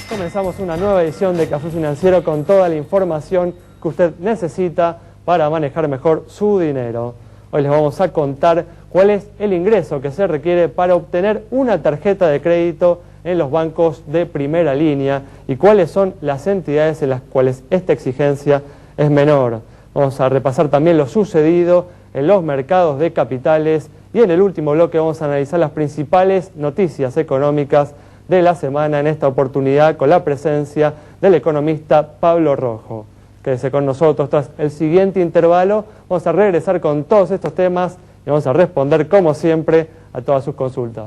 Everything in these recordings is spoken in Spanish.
Comenzamos una nueva edición de Café Financiero con toda la información que usted necesita para manejar mejor su dinero. Hoy les vamos a contar cuál es el ingreso que se requiere para obtener una tarjeta de crédito en los bancos de primera línea y cuáles son las entidades en las cuales esta exigencia es menor. Vamos a repasar también lo sucedido en los mercados de capitales y en el último bloque vamos a analizar las principales noticias económicas de la semana, en esta oportunidad con la presencia del economista Pablo Rojo. Quédese con nosotros. Tras el siguiente intervalo vamos a regresar con todos estos temas y vamos a responder como siempre a todas sus consultas.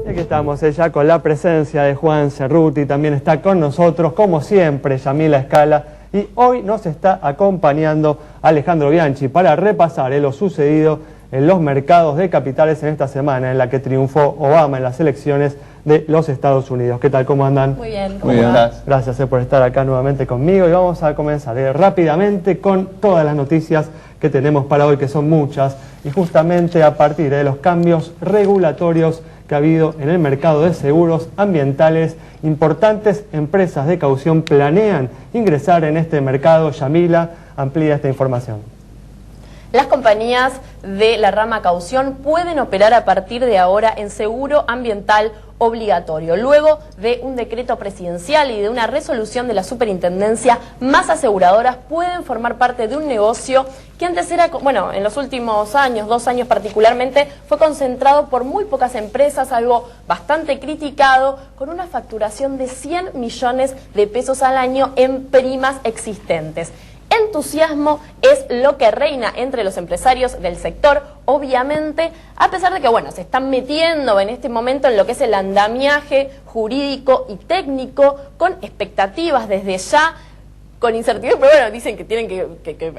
Y aquí estamos ya con la presencia de Juan Cerruti, también está con nosotros como siempre Yamila Escala y hoy nos está acompañando Alejandro Bianchi para repasar lo sucedido en los mercados de capitales en esta semana en la que triunfó Obama en las elecciones de los Estados Unidos. ¿Qué tal? ¿Cómo andan? Muy bien. Muy bien. Gracias por estar acá nuevamente conmigo y vamos a comenzar rápidamente con todas las noticias que tenemos para hoy, que son muchas, y justamente a partir de los cambios regulatorios que ha habido en el mercado de seguros ambientales, importantes empresas de caución planean ingresar en este mercado. Yamila amplía esta información. Las compañías de la rama caución pueden operar a partir de ahora en seguro ambiental obligatorio. Luego de un decreto presidencial y de una resolución de la superintendencia, más aseguradoras pueden formar parte de un negocio que antes era, bueno, en los últimos años, 2 años particularmente, fue concentrado por muy pocas empresas, algo bastante criticado, con una facturación de 100 millones de pesos al año en primas existentes. Entusiasmo es lo que reina entre los empresarios del sector, obviamente, a pesar de que, bueno, se están metiendo en este momento en lo que es el andamiaje jurídico y técnico, con expectativas desde ya, con incertidumbre, pero bueno, dicen que tienen que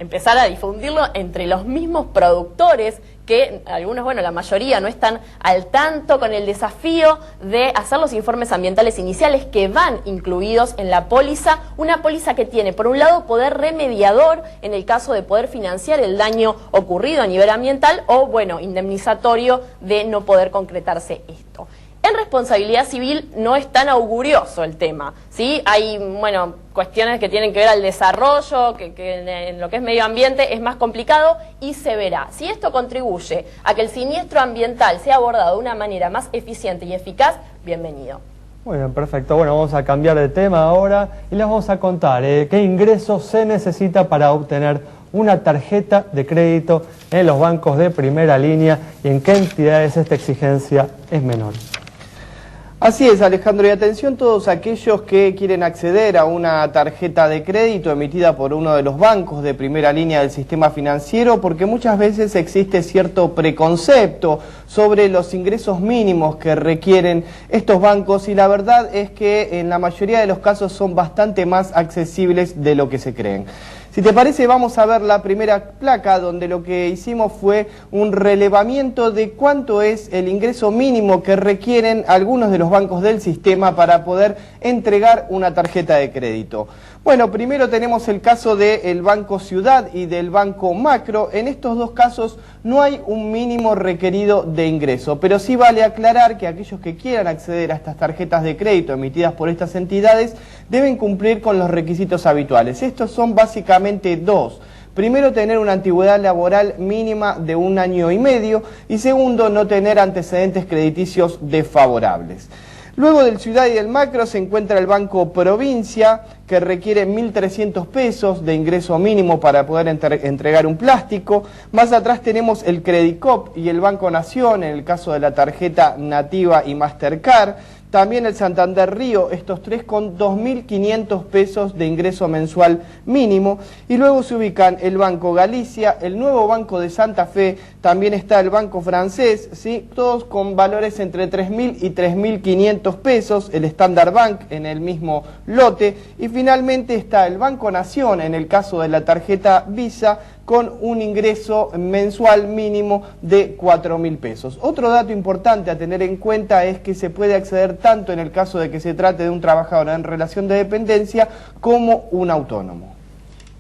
empezar a difundirlo entre los mismos productores, que algunos, bueno, la mayoría no están al tanto con el desafío de hacer los informes ambientales iniciales que van incluidos en la póliza, una póliza que tiene, por un lado, poder remediador en el caso de poder financiar el daño ocurrido a nivel ambiental o, bueno, indemnizatorio de no poder concretarse esto. En responsabilidad civil no es tan augurioso el tema, ¿sí? Hay, bueno, cuestiones que tienen que ver al desarrollo, que en lo que es medio ambiente es más complicado y se verá. Si esto contribuye a que el siniestro ambiental sea abordado de una manera más eficiente y eficaz, bienvenido. Muy bien, perfecto. Bueno, vamos a cambiar de tema ahora y les vamos a contar qué ingresos se necesita para obtener una tarjeta de crédito en los bancos de primera línea y en qué entidades esta exigencia es menor. Así es, Alejandro, y atención todos aquellos que quieren acceder a una tarjeta de crédito emitida por uno de los bancos de primera línea del sistema financiero, porque muchas veces existe cierto preconcepto sobre los ingresos mínimos que requieren estos bancos y la verdad es que en la mayoría de los casos son bastante más accesibles de lo que se creen. Si te parece, vamos a ver la primera placa, donde lo que hicimos fue un relevamiento de cuánto es el ingreso mínimo que requieren algunos de los bancos del sistema para poder entregar una tarjeta de crédito. Bueno, primero tenemos el caso del Banco Ciudad y del Banco Macro. En estos dos casos no hay un mínimo requerido de ingreso, pero sí vale aclarar que aquellos que quieran acceder a estas tarjetas de crédito emitidas por estas entidades deben cumplir con los requisitos habituales. Estos son básicamente dos. Primero, tener una antigüedad laboral mínima de 1 año y medio y segundo, no tener antecedentes crediticios desfavorables. Luego del Ciudad y del Macro se encuentra el Banco Provincia, que requiere 1.300 pesos de ingreso mínimo para poder entregar un plástico. Más atrás tenemos el Credicop y el Banco Nación, en el caso de la tarjeta Nativa y Mastercard. También el Santander Río, estos tres con 2.500 pesos de ingreso mensual mínimo. Y luego se ubican el Banco Galicia, el Nuevo Banco de Santa Fe, también está el Banco Francés, ¿sí? Todos con valores entre 3.000 y 3.500 pesos, el Standard Bank en el mismo lote. Y finalmente está el Banco Nación, en el caso de la tarjeta Visa, con un ingreso mensual mínimo de 4.000 pesos. Otro dato importante a tener en cuenta es que se puede acceder tanto en el caso de que se trate de un trabajador en relación de dependencia como un autónomo.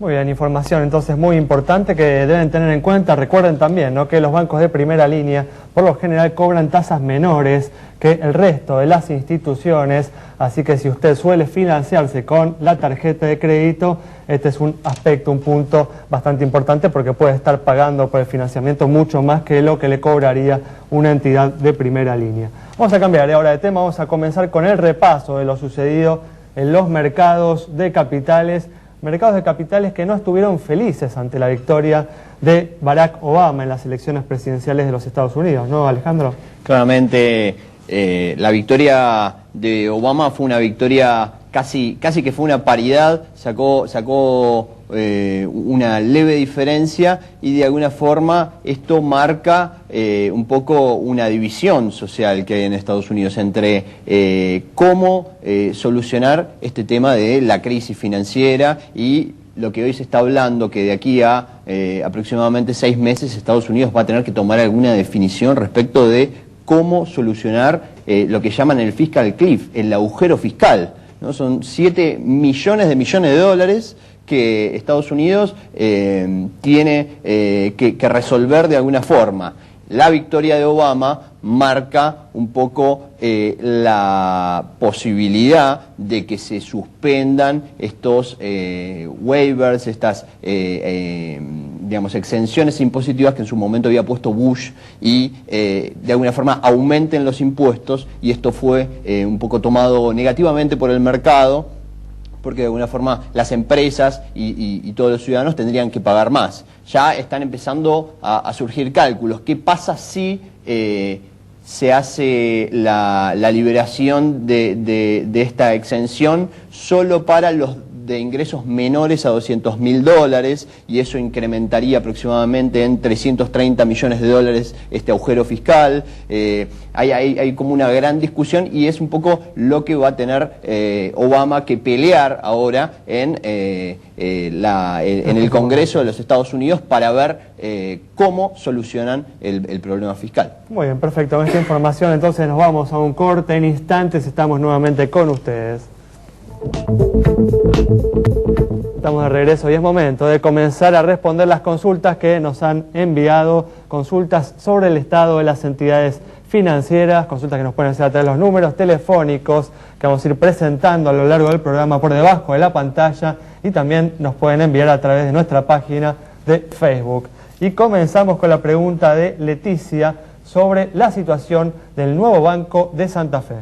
Muy bien, información entonces muy importante que deben tener en cuenta. Recuerden también, ¿no?, que los bancos de primera línea por lo general cobran tasas menores que el resto de las instituciones, así que si usted suele financiarse con la tarjeta de crédito, este es un aspecto, un punto bastante importante porque puede estar pagando por el financiamiento mucho más que lo que le cobraría una entidad de primera línea. Vamos a cambiar ahora de tema, vamos a comenzar con el repaso de lo sucedido en los mercados de capitales que no estuvieron felices ante la victoria de Barack Obama en las elecciones presidenciales de los Estados Unidos, ¿no, Alejandro? Claramente la victoria de Obama fue una victoria casi que fue una paridad, sacó una leve diferencia y de alguna forma esto marca un poco una división social que hay en Estados Unidos entre cómo solucionar este tema de la crisis financiera y lo que hoy se está hablando, que de aquí a aproximadamente 6 meses Estados Unidos va a tener que tomar alguna definición respecto de cómo solucionar lo que llaman el fiscal cliff, el agujero fiscal, ¿no? Son 7 millones de dólares que Estados Unidos tiene que resolver de alguna forma. La victoria de Obama marca un poco la posibilidad de que se suspendan estos waivers, estas digamos, exenciones impositivas que en su momento había puesto Bush y de alguna forma aumenten los impuestos, y esto fue un poco tomado negativamente por el mercado, porque de alguna forma las empresas y todos los ciudadanos tendrían que pagar más. Ya están empezando a surgir cálculos. ¿Qué pasa si se hace la liberación de esta exención solo para los de ingresos menores a $200.000, y eso incrementaría aproximadamente en $330 millones este agujero fiscal? Hay como una gran discusión, y es un poco lo que va a tener Obama que pelear ahora en el Congreso de los Estados Unidos para ver cómo solucionan el problema fiscal. Muy bien, perfecto. Con esta información entonces nos vamos a un corte. En instantes estamos nuevamente con ustedes. Estamos de regreso y es momento de comenzar a responder las consultas que nos han enviado, consultas sobre el estado de las entidades financieras, consultas que nos pueden hacer a través de los números telefónicos que vamos a ir presentando a lo largo del programa por debajo de la pantalla, y también nos pueden enviar a través de nuestra página de Facebook. Y comenzamos con la pregunta de Leticia sobre la situación del nuevo Banco de Santa Fe.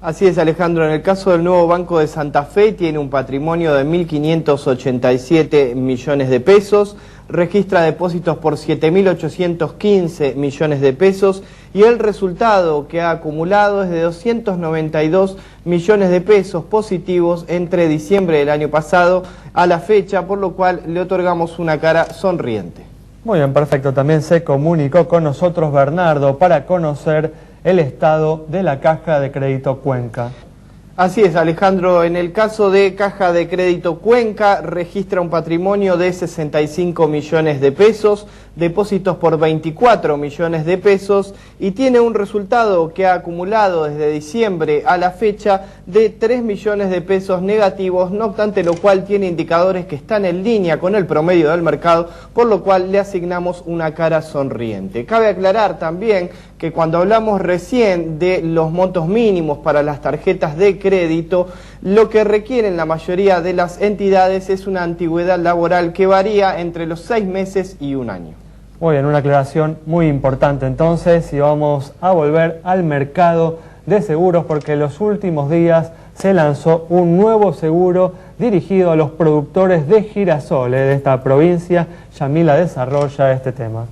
Así es, Alejandro. En el caso del nuevo Banco de Santa Fe, tiene un patrimonio de 1.587 millones de pesos, registra depósitos por 7.815 millones de pesos, y el resultado que ha acumulado es de 292 millones de pesos positivos entre diciembre del año pasado a la fecha, por lo cual le otorgamos una cara sonriente. Muy bien, perfecto. También se comunicó con nosotros Bernardo para conocer el estado de la Caja de Crédito Cuenca. Así es, Alejandro. En el caso de Caja de Crédito Cuenca, registra un patrimonio de 65 millones de pesos, depósitos por 24 millones de pesos, y tiene un resultado que ha acumulado desde diciembre a la fecha de 3 millones de pesos negativos, no obstante lo cual tiene indicadores que están en línea con el promedio del mercado, por lo cual le asignamos una cara sonriente. Cabe aclarar también que cuando hablamos recién de los montos mínimos para las tarjetas de crédito, lo que requieren la mayoría de las entidades es una antigüedad laboral que varía entre los 6 meses y 1 año. Muy bien, una aclaración muy importante entonces, y vamos a volver al mercado de seguros porque en los últimos días se lanzó un nuevo seguro dirigido a los productores de girasoles de esta provincia. Yamila desarrolla este tema.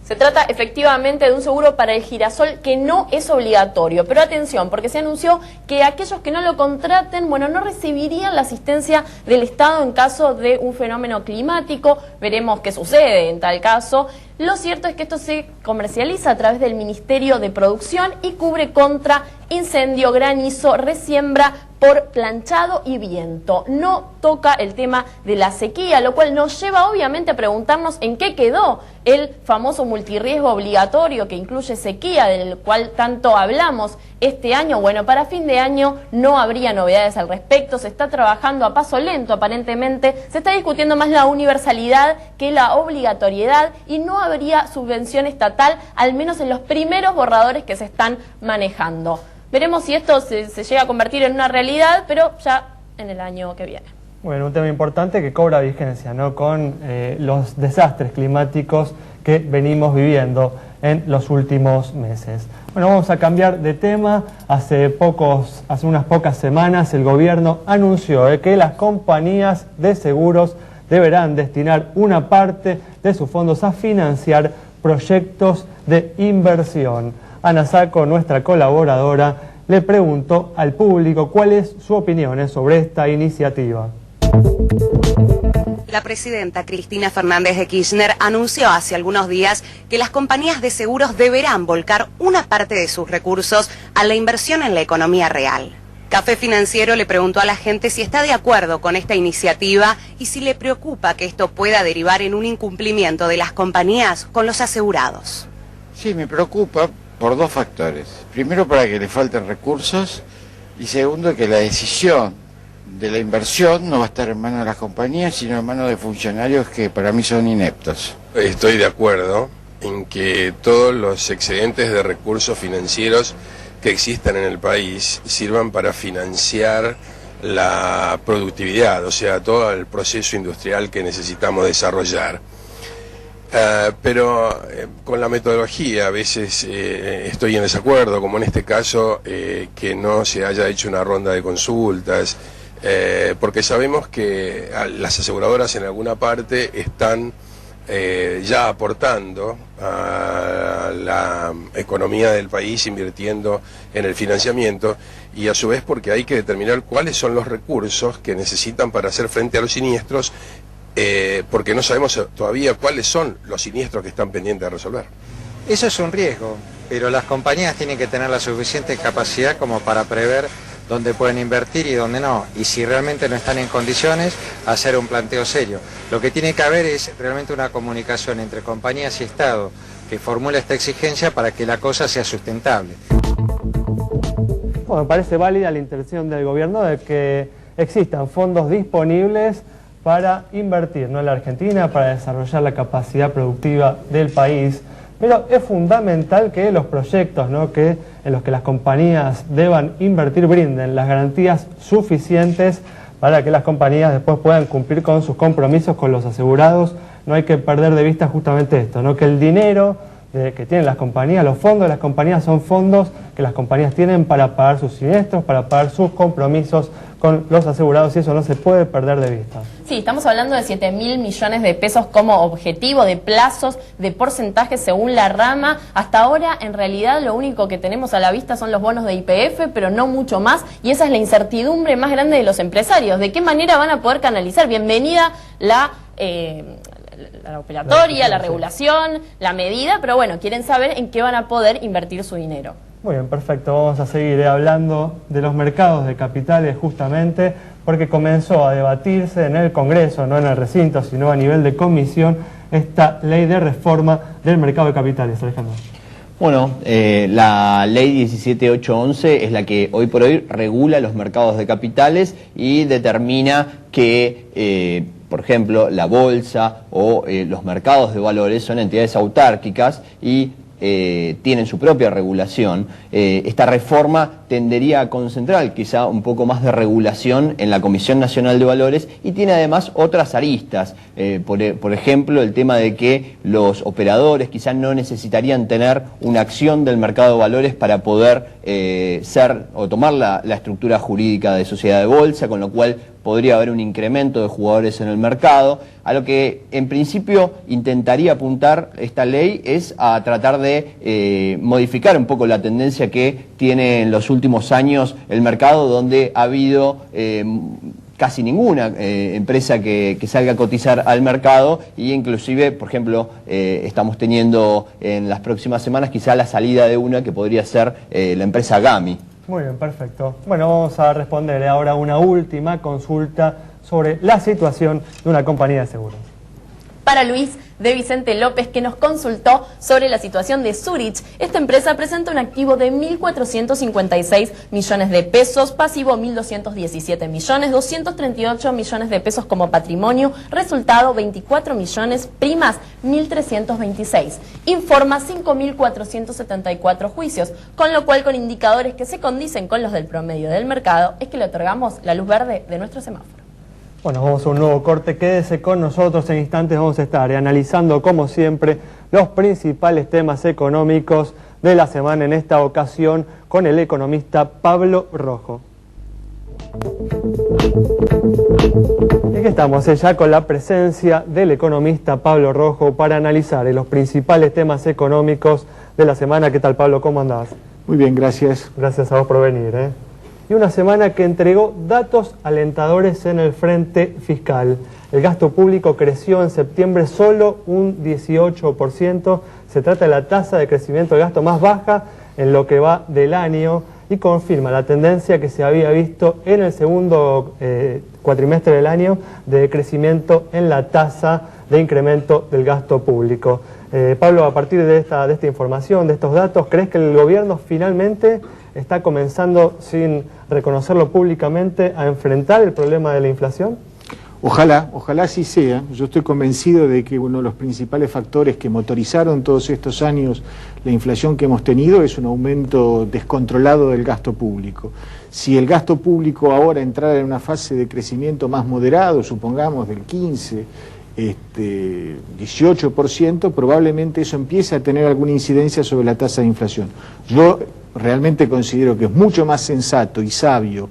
Se trata efectivamente de un seguro para el girasol que no es obligatorio, pero atención, porque se anunció que aquellos que no lo contraten, bueno, no recibirían la asistencia del Estado en caso de un fenómeno climático. Veremos qué sucede en tal caso. Lo cierto es que esto se comercializa a través del Ministerio de Producción y cubre contra incendio, granizo, resiembra, por planchado y viento. No toca el tema de la sequía, lo cual nos lleva obviamente a preguntarnos en qué quedó el famoso multirriesgo obligatorio que incluye sequía, del cual tanto hablamos este año. Bueno, para fin de año no habría novedades al respecto, se está trabajando a paso lento aparentemente, se está discutiendo más la universalidad que la obligatoriedad y no habría subvención estatal, al menos en los primeros borradores que se están manejando. Veremos si esto se llega a convertir en una realidad, pero ya en el año que viene. Bueno, un tema importante que cobra vigencia, ¿no? Con los desastres climáticos que venimos viviendo en los últimos meses. Bueno, vamos a cambiar de tema. Hace unas pocas semanas el gobierno anunció que las compañías de seguros deberán destinar una parte de sus fondos a financiar proyectos de inversión. Ana Saco, nuestra colaboradora, le preguntó al público cuál es su opinión sobre esta iniciativa. La presidenta Cristina Fernández de Kirchner anunció hace algunos días que las compañías de seguros deberán volcar una parte de sus recursos a la inversión en la economía real. Café Financiero le preguntó a la gente si está de acuerdo con esta iniciativa y si le preocupa que esto pueda derivar en un incumplimiento de las compañías con los asegurados. Sí, me preocupa por dos factores. Primero, para que le falten recursos, y segundo, que la decisión de la inversión no va a estar en manos de las compañías, sino en manos de funcionarios que para mí son ineptos. Estoy de acuerdo en que todos los excedentes de recursos financieros que existan en el país sirvan para financiar la productividad, o sea, todo el proceso industrial que necesitamos desarrollar. Pero con la metodología a veces estoy en desacuerdo, como en este caso, que no se haya hecho una ronda de consultas, porque sabemos que las aseguradoras en alguna parte están ya aportando a la economía del país, invirtiendo en el financiamiento, y a su vez porque hay que determinar cuáles son los recursos que necesitan para hacer frente a los siniestros, porque no sabemos todavía cuáles son los siniestros que están pendientes de resolver. Eso es un riesgo, pero las compañías tienen que tener la suficiente capacidad como para prever dónde pueden invertir y dónde no, y si realmente no están en condiciones, hacer un planteo serio. Lo que tiene que haber es realmente una comunicación entre compañías y Estado que formule esta exigencia para que la cosa sea sustentable. Bueno, me parece válida la intención del gobierno de que existan fondos disponibles para invertir, ¿no?, en la Argentina, para desarrollar la capacidad productiva del país. Pero es fundamental que los proyectos, ¿no?, en los que las compañías deban invertir brinden las garantías suficientes para que las compañías después puedan cumplir con sus compromisos con los asegurados. No hay que perder de vista justamente esto, ¿no?, que el dinero que tienen las compañías, los fondos de las compañías son fondos que las compañías tienen para pagar sus siniestros, para pagar sus compromisos con los asegurados, y eso no se puede perder de vista. Sí, estamos hablando de 7.000 millones de pesos como objetivo, de plazos, de porcentajes según la rama. Hasta ahora, en realidad, lo único que tenemos a la vista son los bonos de YPF, pero no mucho más, y esa es la incertidumbre más grande de los empresarios. ¿De qué manera van a poder canalizar? Bienvenida la operatoria, la regulación, la medida, pero bueno, quieren saber en qué van a poder invertir su dinero. Muy bien, perfecto. Vamos a seguir hablando de los mercados de capitales justamente porque comenzó a debatirse en el Congreso, no en el recinto, sino a nivel de comisión, esta ley de reforma del mercado de capitales. Alejandro. Bueno, la ley 17811 es la que hoy por hoy regula los mercados de capitales y determina que, por ejemplo, la bolsa o los mercados de valores son entidades autárquicas y tienen su propia regulación. Esta reforma tendería a concentrar quizá un poco más de regulación en la Comisión Nacional de Valores y tiene además otras aristas, por ejemplo el tema de que los operadores quizá no necesitarían tener una acción del mercado de valores para poder ser o tomar la estructura jurídica de sociedad de bolsa, con lo cual podría haber un incremento de jugadores en el mercado. A lo que en principio intentaría apuntar esta ley es a tratar de modificar un poco la tendencia que tiene en los últimos años el mercado, donde ha habido casi ninguna empresa que salga a cotizar al mercado, y inclusive, por ejemplo, estamos teniendo en las próximas semanas quizá la salida de una que podría ser la empresa Gami. Muy bien, perfecto. Bueno, vamos a responderle ahora una última consulta sobre la situación de una compañía de seguros. Para Luis de Vicente López, que nos consultó sobre la situación de Zurich. Esta empresa presenta un activo de 1.456 millones de pesos, pasivo 1.217 millones, 238 millones de pesos como patrimonio, resultado 24 millones, primas 1.326. Informa 5.474 juicios, con lo cual con indicadores que se condicen con los del promedio del mercado es que le otorgamos la luz verde de nuestro semáforo. Bueno, vamos a un nuevo corte, quédese con nosotros, en instantes vamos a estar analizando como siempre los principales temas económicos de la semana, en esta ocasión con el economista Pablo Rojo. Y aquí estamos ya con la presencia del economista Pablo Rojo para analizar los principales temas económicos de la semana. ¿Qué tal, Pablo? ¿Cómo andás? Muy bien, gracias. Gracias a vos por venir, Y una semana que entregó datos alentadores en el frente fiscal. El gasto público creció en septiembre solo un 18%. Se trata de la tasa de crecimiento del gasto más baja en lo que va del año y confirma la tendencia que se había visto en el segundo cuatrimestre del año de crecimiento en la tasa de incremento del gasto público. Pablo, a partir de esta información, de estos datos, ¿crees que el gobierno finalmente está comenzando, sin reconocerlo públicamente, a enfrentar el problema de la inflación? Ojalá así sea. Yo estoy convencido de que uno de los principales factores que motorizaron todos estos años la inflación que hemos tenido es un aumento descontrolado del gasto público. Si el gasto público ahora entrara en una fase de crecimiento más moderado, supongamos del 15%, 18%, probablemente eso empiece a tener alguna incidencia sobre la tasa de inflación. Yo realmente considero que es mucho más sensato y sabio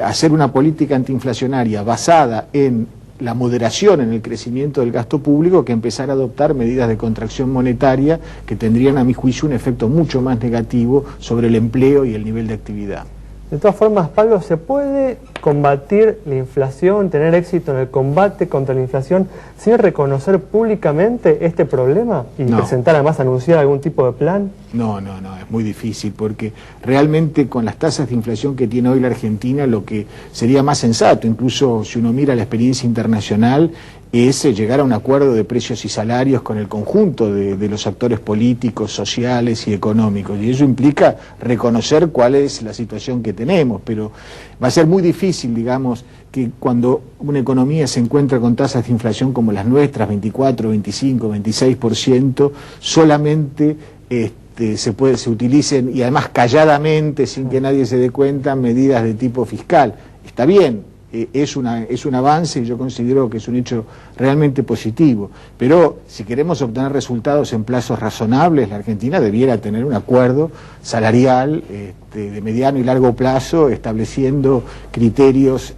hacer una política antiinflacionaria basada en la moderación en el crecimiento del gasto público que empezar a adoptar medidas de contracción monetaria que tendrían, a mi juicio, un efecto mucho más negativo sobre el empleo y el nivel de actividad. De todas formas, Pablo, ¿se puede combatir la inflación, tener éxito en el combate contra la inflación sin reconocer públicamente este problema y presentar, además, anunciar algún tipo de plan? No, es muy difícil porque realmente con las tasas de inflación que tiene hoy la Argentina, lo que sería más sensato, incluso si uno mira la experiencia internacional, es llegar a un acuerdo de precios y salarios con el conjunto de los actores políticos, sociales y económicos. Y eso implica reconocer cuál es la situación que tenemos, pero va a ser muy difícil, digamos, que cuando una economía se encuentra con tasas de inflación como las nuestras, 24, 25, 26%, solamente se utilicen, y además calladamente, sin que nadie se dé cuenta, medidas de tipo fiscal. Está bien. Es un avance y yo considero que es un hecho realmente positivo. Pero si queremos obtener resultados en plazos razonables, la Argentina debiera tener un acuerdo salarial de mediano y largo plazo, estableciendo criterios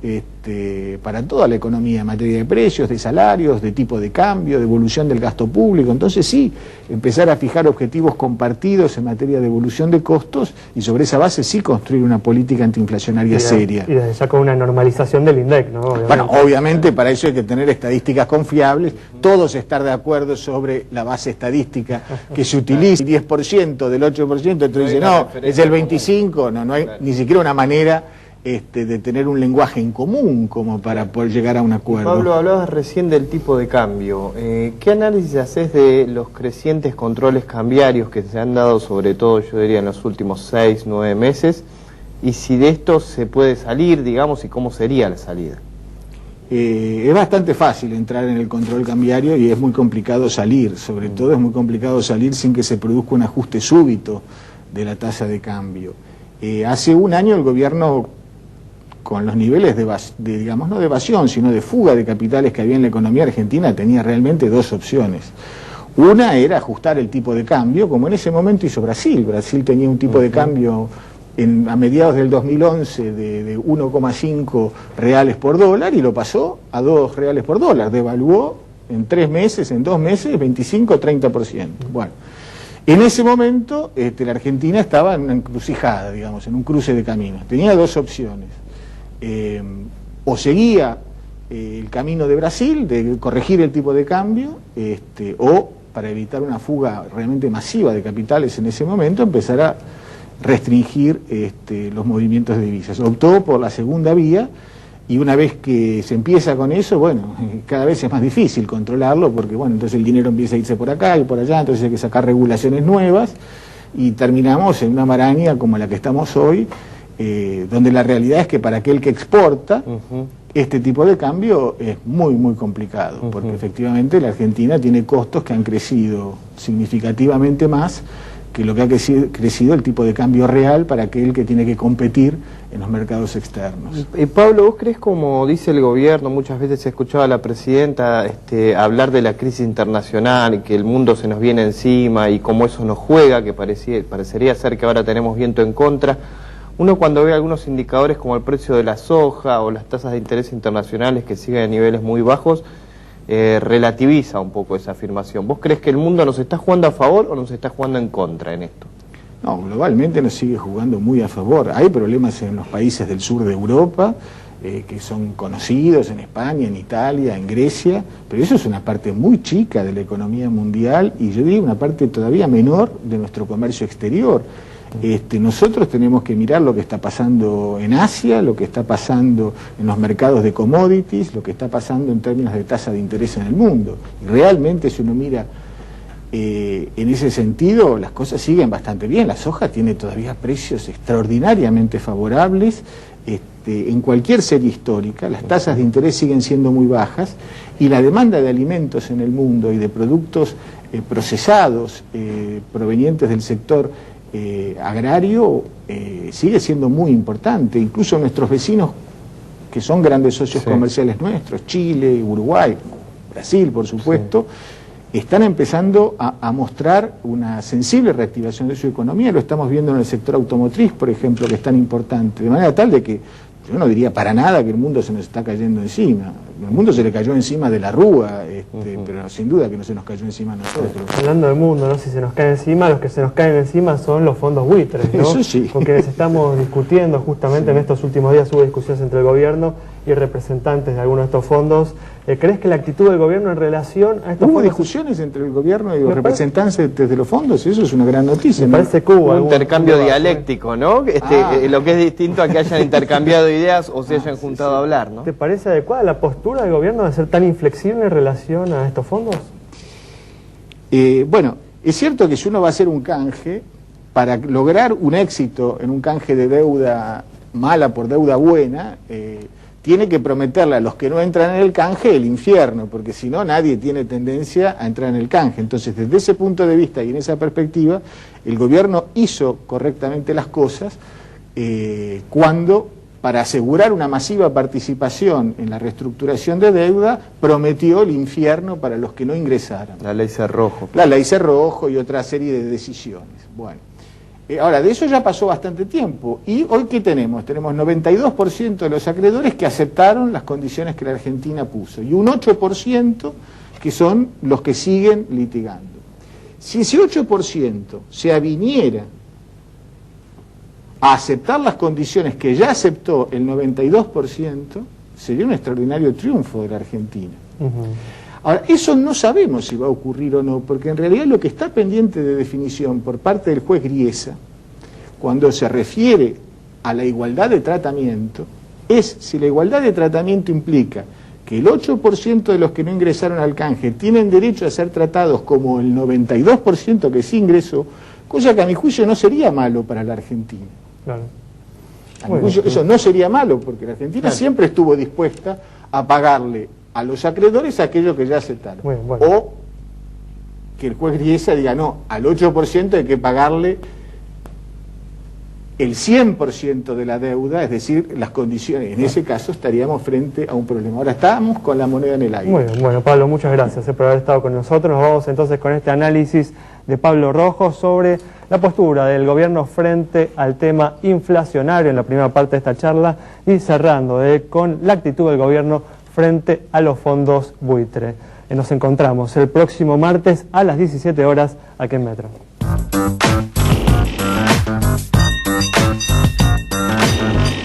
para toda la economía en materia de precios, de salarios, de tipo de cambio, de evolución del gasto público. Entonces sí, empezar a fijar objetivos compartidos en materia de evolución de costos y sobre esa base sí construir una política antiinflacionaria seria. Y desde ya con una normalización del INDEC, ¿no? Obviamente. Bueno, obviamente para eso hay que tener estadísticas confiables, todos estar de acuerdo sobre la base estadística que se utilice, el 10% del 8%, entonces dice, no, es el 25%, no hay ni siquiera una manera de tener un lenguaje en común como para poder llegar a un acuerdo. Pablo, hablabas recién del tipo de cambio. ¿Qué análisis haces de los crecientes controles cambiarios que se han dado, sobre todo, yo diría, en los últimos 6, 9 meses? Y si de esto se puede salir, digamos, y cómo sería la salida. Es bastante fácil entrar en el control cambiario y es muy complicado salir. Sobre todo es muy complicado salir sin que se produzca un ajuste súbito de la tasa de cambio. Hace un año el gobierno, con los niveles digamos, no de evasión, sino de fuga de capitales que había en la economía argentina, tenía realmente dos opciones. Una era ajustar el tipo de cambio, como en ese momento hizo Brasil. Brasil tenía un tipo de cambio a mediados del 2011 de 1,5 reales por dólar y lo pasó a 2 reales por dólar. Devaluó en 3 meses, en 2 meses, 25-30%. Bueno, en ese momento la Argentina estaba en una encrucijada, digamos, en un cruce de caminos. Tenía dos opciones. O seguía el camino de Brasil, de corregir el tipo de cambio, o para evitar una fuga realmente masiva de capitales en ese momento, empezar a restringir los movimientos de divisas. Optó por la segunda vía, y una vez que se empieza con eso, bueno, cada vez es más difícil controlarlo, porque bueno, entonces el dinero empieza a irse por acá y por allá, entonces hay que sacar regulaciones nuevas, y terminamos en una maraña como la que estamos hoy, donde la realidad es que para aquel que exporta, este tipo de cambio es muy, muy complicado, porque efectivamente la Argentina tiene costos que han crecido significativamente más que lo que ha crecido el tipo de cambio real para aquel que tiene que competir en los mercados externos. Pablo, ¿vos crees, como dice el gobierno, muchas veces he escuchado a la presidenta hablar de la crisis internacional y que el mundo se nos viene encima y cómo eso nos juega, que parecería ser que ahora tenemos viento en contra? Uno cuando ve algunos indicadores como el precio de la soja o las tasas de interés internacionales que siguen a niveles muy bajos, relativiza un poco esa afirmación. ¿Vos crees que el mundo nos está jugando a favor o nos está jugando en contra en esto? No, globalmente nos sigue jugando muy a favor. Hay problemas en los países del sur de Europa, que son conocidos, en España, en Italia, en Grecia, pero eso es una parte muy chica de la economía mundial y yo diría una parte todavía menor de nuestro comercio exterior. Nosotros tenemos que mirar lo que está pasando en Asia, lo que está pasando en los mercados de commodities, lo que está pasando en términos de tasa de interés en el mundo. Y realmente, si uno mira en ese sentido, las cosas siguen bastante bien. La soja tiene todavía precios extraordinariamente favorables en cualquier serie histórica. Las tasas de interés siguen siendo muy bajas y la demanda de alimentos en el mundo y de productos procesados provenientes del sector agrario sigue siendo muy importante. Incluso nuestros vecinos, que son grandes socios comerciales nuestros, Chile, Uruguay, Brasil, por supuesto, están empezando a mostrar una sensible reactivación de su economía. Lo estamos viendo en el sector automotriz, por ejemplo, que es tan importante, de manera tal de que yo no diría para nada que el mundo se nos está cayendo encima. El mundo se le cayó encima de la Rúa, pero sin duda que no se nos cayó encima a nosotros. Hablando del mundo, ¿no? Si se nos cae encima, los que se nos caen encima son los fondos buitres, ¿no? Eso sí. Con quienes estamos discutiendo justamente en estos últimos días. Hubo discusiones entre el gobierno y representantes de algunos de estos fondos. ¿Crees que la actitud del gobierno en relación a estos fondos... ¿Hubo discusiones entre el gobierno y los representantes de los fondos? Eso es una gran noticia. Me parece que hubo un intercambio dialéctico, ¿no? Lo que es distinto a que hayan intercambiado ideas o se hayan juntado a hablar, ¿no? ¿Te parece adecuada la postura del gobierno de ser tan inflexible en relación a estos fondos? Bueno, es cierto que si uno va a hacer un canje, para lograr un éxito en un canje de deuda mala por deuda buena, tiene que prometerle a los que no entran en el canje el infierno, porque si no nadie tiene tendencia a entrar en el canje. Entonces, desde ese punto de vista y en esa perspectiva, el gobierno hizo correctamente las cosas cuando, para asegurar una masiva participación en la reestructuración de deuda, prometió el infierno para los que no ingresaran. La ley Cerrojo. La ley Cerrojo y otra serie de decisiones. Bueno. Ahora, de eso ya pasó bastante tiempo. ¿Y hoy qué tenemos? Tenemos 92% de los acreedores que aceptaron las condiciones que la Argentina puso y un 8% que son los que siguen litigando. Si ese 8% se aviniera a aceptar las condiciones que ya aceptó el 92%, sería un extraordinario triunfo de la Argentina. Ahora, eso no sabemos si va a ocurrir o no, porque en realidad lo que está pendiente de definición por parte del juez Griesa, cuando se refiere a la igualdad de tratamiento, es si la igualdad de tratamiento implica que el 8% de los que no ingresaron al canje tienen derecho a ser tratados como el 92% que sí ingresó, cosa que a mi juicio no sería malo para la Argentina. Claro. A mi juicio eso no sería malo, porque la Argentina siempre estuvo dispuesta a pagarle a los acreedores aquello que ya aceptaron. O que el juez Griesa diga, no, al 8% hay que pagarle el 100% de la deuda, es decir, las condiciones. En ese caso estaríamos frente a un problema. Ahora estamos con la moneda en el aire. Muy bien, bueno, Pablo, muchas gracias por haber estado con nosotros. Nos vamos entonces con este análisis de Pablo Rojo sobre la postura del gobierno frente al tema inflacionario en la primera parte de esta charla y cerrando con la actitud del gobierno frente a los fondos buitre. Nos encontramos el próximo martes a las 17 horas aquí en Metro.